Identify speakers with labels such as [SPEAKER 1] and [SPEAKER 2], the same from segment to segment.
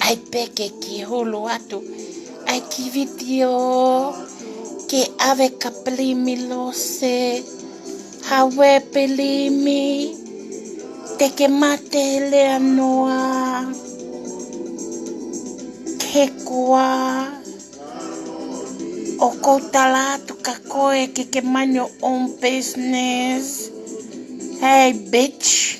[SPEAKER 1] ai peke ki hulu atu. Ai ki video ke ave ka pelimi lose. Hawe pelimi. Te ke mate lea noa. Ke kua. O kou talatu ka koe ke mind your own business. Hey, bitch.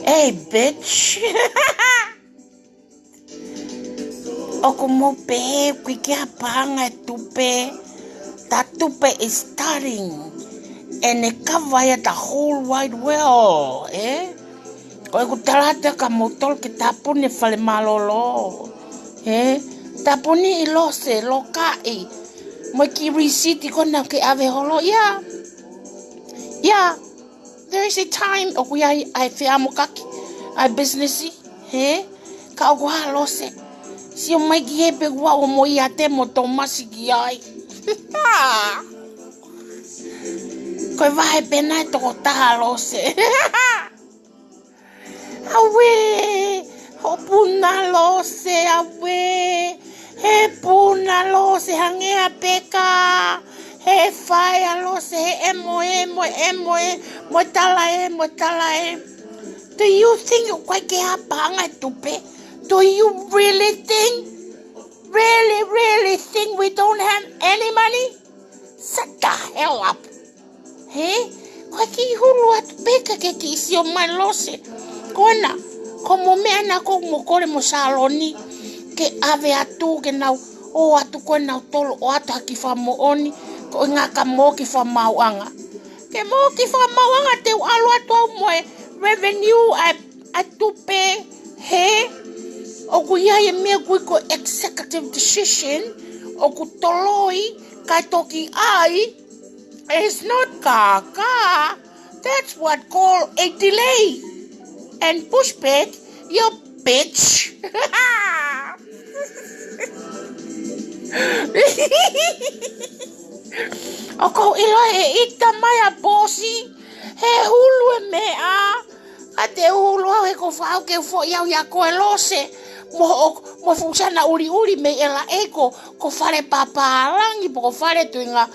[SPEAKER 1] Hey, bitch. O como pe, que apanga tupe. That tupe is starting. And it cover the whole wide world, eh? Koe ku talata ka motol ke tapuni fale malolo. Eh? Tapuni ilose, lokai. Mo ki risiti kona ke ave holo. Yeah. Yeah. There is a time o kuya ai fiamo kaki. Ai businessy. Eh? Ka o kuha lose. Si o mai ki hepe kua o mo ia te mo tomasi ki ai. Koe vahe penai toko taha lose. Awe, ho puna lose, awe, he puna lose, hangea peka, he fire lose, he mo tala. Do you think you quite get banga tupe? Do you really think we don't have any money? Shut the hell up. Hey, kwaki hulu atu peka ke ki isi o mai lose. Kona, como me ana ko mo kore mo saloni ke ave atu ke nau o atu ko nau tolo o atu ki fa mo oni ko nga ka mo ki fa mauanga. Ke mo ki fa mauanga te alu atu mo revenue atu pe he o ku ia ye me ku ko executive decision o ku toloi ka toki ai is not kaka. That's what called a delay. And pushback, you bitch. Oko ilo e ita maya bosi. He hulu e mea. Ate hulu au he ko whao ke fo iau ya koe lose. Mo fusana uri me ela eko. Ko whare paparangi po ko whare tuinga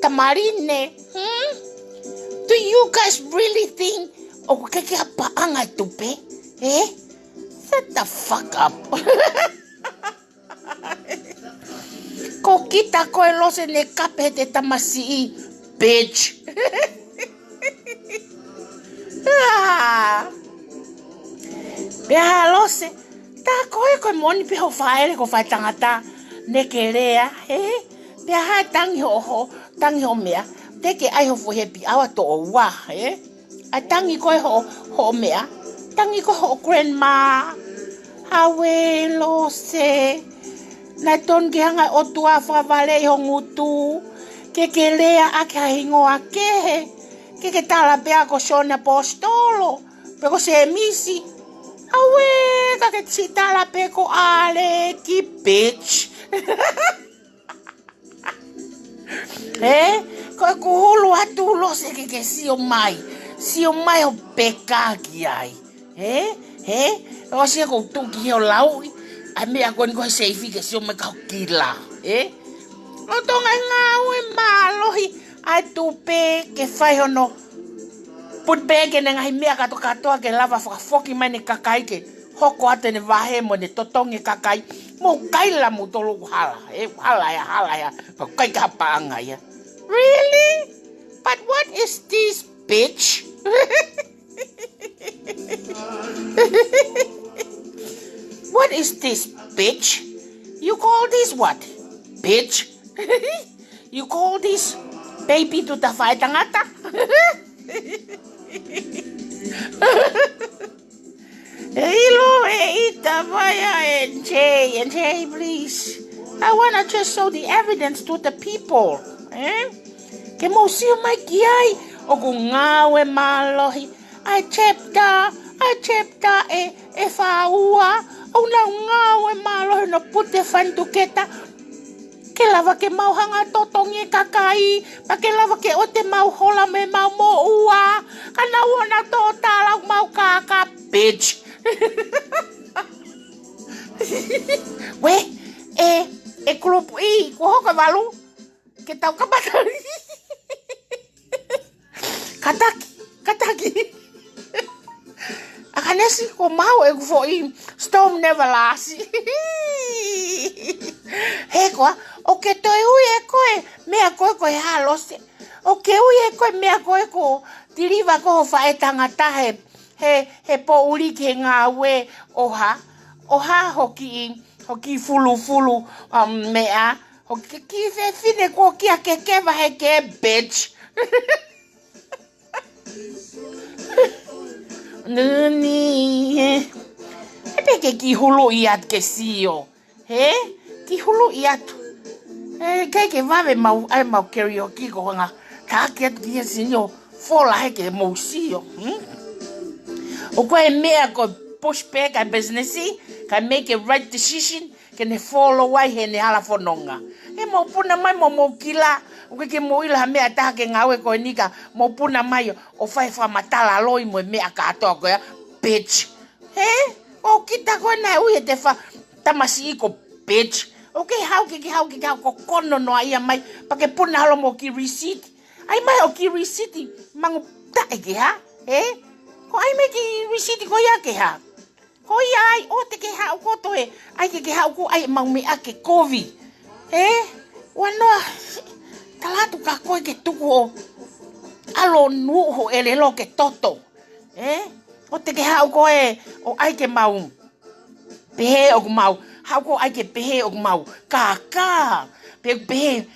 [SPEAKER 1] tamarine. Do you guys really think o keke apa anga tupe? Eh? Shut the fuck up. Ko kita koe lose ne kape te tamasi bitch. Pea lose. Ta koe moni pe ho faere ko fai tangata ne ke rea. Eh? Pea ha tangi ho mea. Teke ai ho fuhepi awa to o wa. Eh? A tangi koe ho mea. Tangi koe ho grandma. Hawe lose. Na ton ke hanga o tua whawale ho ngutu. Ke lea ake hahingo ake. Ke tala pea ko shona postolo. Peko se misi. Hawe ke tala peko ale ki bitch. Eh? Koe kuhulu atu lose ke sio mai. Sio mai o peka ki ai. O sia ko tuki o lau. Ai mea koe ni koe seifi ke sio mai kau kila. O tonga ngau e malohi. Ai tupe ke whai hono. Put bag e ngahi mea katoa ke lava whakafoki mai ne kakai ke. Hoko ate ne wahe mo ne totongi kakai. Mo kaila mo tolu hala. Hala ya. Kai ka paanga ya. Really? But what is this, bitch? What is this, bitch? You call this what? Bitch? You call this baby to the fight tangata? Hello, ita vaya and Jay, please. I wanna just show the evidence to the people. Ke mo siya mai kiai o ku ngawe malohi. Ai chepta e faua. O na ngawe malohi no pute fantuketa. Ke lava ke mau hanga totongi kakai. Pa ke lava ke o te mau hola me mau mo ua. Kana wana to tala mau bitch. We, club ko ka valu. Que tau ka bata. Kataki. Akanesi ko mau fo storm never last. He koa, o ke toi ui koe, mea koe halose. O ke ui koe mea koe ko tiriva ko whae tangata he po uri ke ngā ue oha hoki fulu mea, hoki ki whine ko kia ke kewa he ke bitch. Nuni, epe ke ki hulu I at ke sio, he? Ki hulu I atu. Kai ke wawe mau karaoke ko nga, ka ke atu ki sinyo, fola he ke mau sio. O koe mea ko push back a businessi, ka make a right decision, ke ne follow wai he ne hala whanonga. He mau puna mai mo kila, o ke mo ila mea taha ke ngawe koe nika, mo puna mai o whai whamatala loi mo mea katoa koe, bitch. He? O kita koe nai ui te tamasi ko bitch. O ke hau ko kono noa ia mai, pa ke puna halo mo ki receipt. Ai mai o ki receipt, mangu tae ke ha? He? Ko ai me ki receipt ko ia ke ha? Ko ia ai, o te ke hau koto he, ai ke hau ko ai mau me ake COVID. Wanoa, talatu ka koe ke tuku o alo nuho elelo ke toto. O te ke hau koe o ai ke mau pehe o mau, hau ko ai ke pehe o mau, kaka, pehe,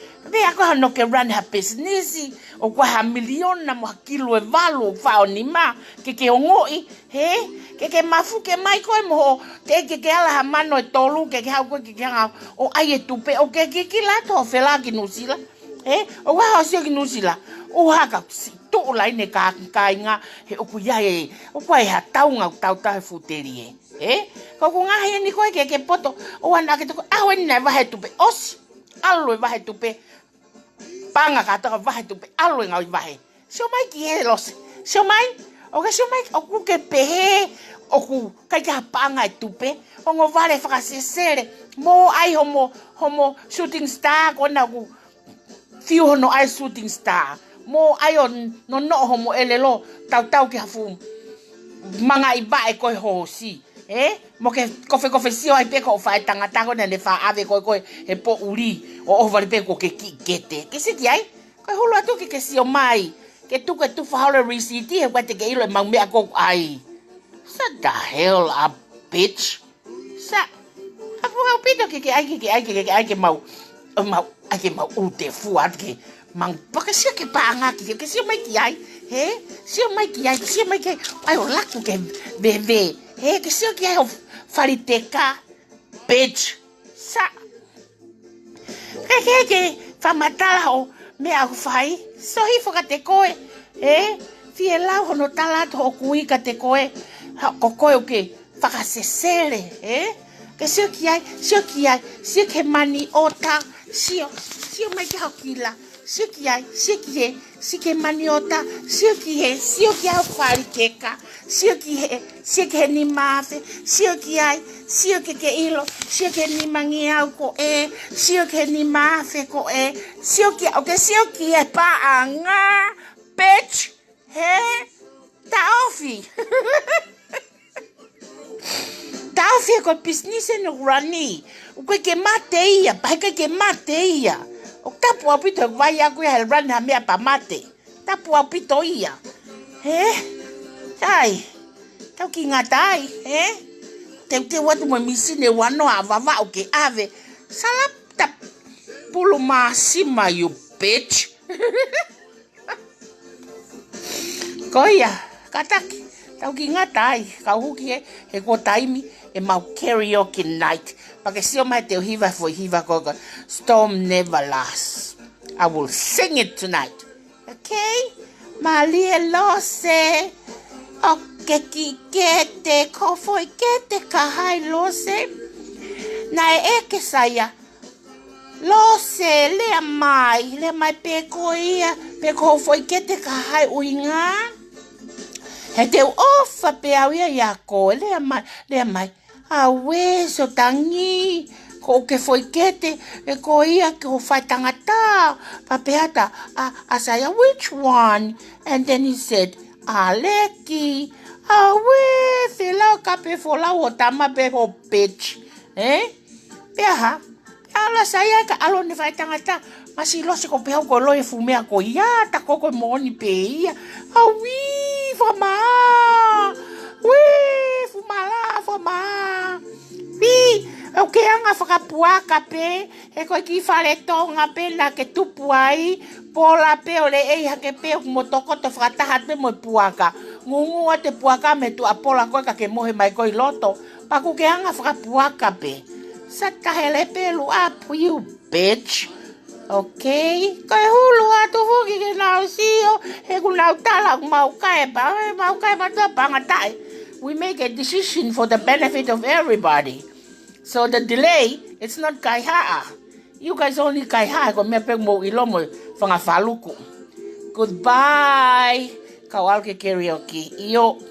[SPEAKER 1] ako hano ke run ha business, o koe ha miliona mo ha kilo valu, whao ni ma, ke ongoi, ke mafu ke mai koe mo, te ke ala ha mano tolu, ke hau koe ke hanga, o ai tupe, o ke lato, whela ki nusila, o waha sio ki nusila, o haka, si tu lai ne ka inga, he oku ia o koe ha taunga tau he futeri ko ngahi ni koe ke poto, o wana ke toko, awe ni nai wahe tupe, osi, alo wahe tupe, panga kata wahe tupe, alo ngau wahe, sio mai ki los, sio mai, oku ke pehe, oku kai ka panga tupe, o ngo vale whakasesere, mo ai homo shooting star, kona ku, fiu hono ai shooting star, mo ai no homo elelo, tau ki hafu, manga iba koe hosi, mo ke kofe sio ai pe ko fai tangata ko ne fa ave koe e po uri o vale pe ko ke kete ke se ai ko holo atu ke sio mai ke tu fa holo receipt e kwa te ke ilo mang me ko ai sa the hell a bitch sa afu ga pito ke ai ke mau u te fuat ke mang pa ke sio ke panga ke sio mai ki ai sio mai ki ai o laku ke bebe que se eu quero fariteka, bitch, sa. Que famatala o me au fai, sohi foka te koe, fie lau hono talato o kuika te koe, ko koe o ke whakasesere, que se eu que mani ota, sio mai ke hau kila, se que maniota, se que au fariteka, se que ni mafe, se que ilo, se que ni mangi au ko se que ni mafe ko se que pa anga, bitch, taufi. Taufi ko business no rani, o que mateia, pai que mateia. O tapu apito vai a kuia el run ha mea pa mate. Tapu apito ia. Tai. Tau ki ngatai, te watu mo misine wano a vava o ke ave. Salap tap pulu masima you bitch. Koia, kataki. Tau ki ngatai, kau huki he ko taimi e mau karaoke night. Porque se eu matei o hiva foi hiva coca. Storm never lasts. I will sing it tonight. Okay? Malia lose. O que kete ko foi kete kahai lose. Na que saia. Lose le mai pe koia. Pe ko foi kete kahai uinga. He te ofa pe au ia ko, lea mai. Awe so tangi, ko ke foi kete, e ko ia ke ho fai tangata, papeata, asaya, which one? And then he said, Aleki, awe, fela kape fola o tama pe ho bitch, Peha, ala saya ka alo ni fai tangata, masilo se ko peha ko loe fumea ko ia, ta koko moni pe ia, awi, fama, Wee, fumala, fama. Pi, o ke anga whakapuaka pe, he koe ki whare tonga pe na ke tupu ai, pola pe o le ei hake pe o motoko to whakatahat pe mo puaka. Ngungua te puaka me tu apola koe ka ke mohe mai koe loto, paku ke anga whakapuaka pe. Sata hele pe lu up, you bitch. Okay, kai hulu atu hoki ke nau sio, he ku nau tala mau kai pa ta pangatai. We make a decision for the benefit of everybody. So the delay, it's not kaiha'a. You guys only kaiha'a ko mea pek mo ilomo whangafaluku. Goodbye. Kawal ke karaoke. Iyo.